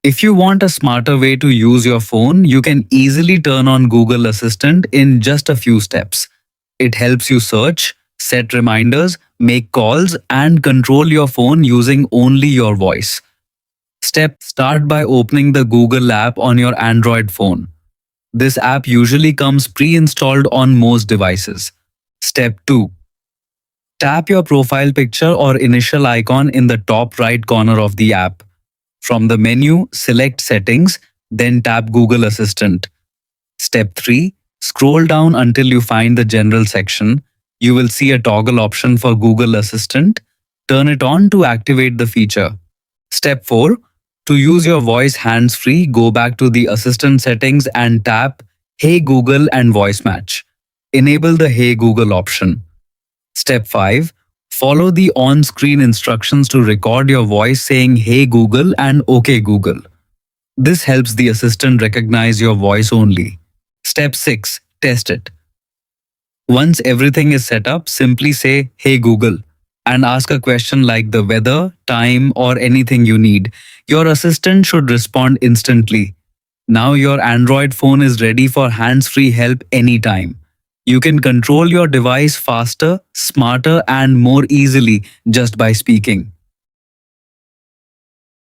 If you want a smarter way to use your phone, you can easily turn on Google Assistant in just a few steps. It helps you search, set reminders, make calls, and control your phone using only your voice. Start by opening the Google app on your Android phone. This app usually comes pre-installed on most devices. Step 2. Tap your profile picture or initial icon in the top right corner of the app. From the menu, select Settings, then tap Google Assistant. Step 3. Scroll down until you find the General section. You will see a toggle option for Google Assistant. Turn it on to activate the feature. Step 4. To use your voice hands-free, go back to the Assistant settings and tap Hey Google and Voice Match. Enable the Hey Google option. Step 5. Follow the on-screen instructions to record your voice saying Hey Google and OK Google. This helps the assistant recognize your voice only. Step 6. Test it. Once everything is set up, simply say Hey Google and ask a question like the weather, time, or anything you need. Your assistant should respond instantly. Now your Android phone is ready for hands-free help anytime. You can control your device faster, smarter, and more easily just by speaking.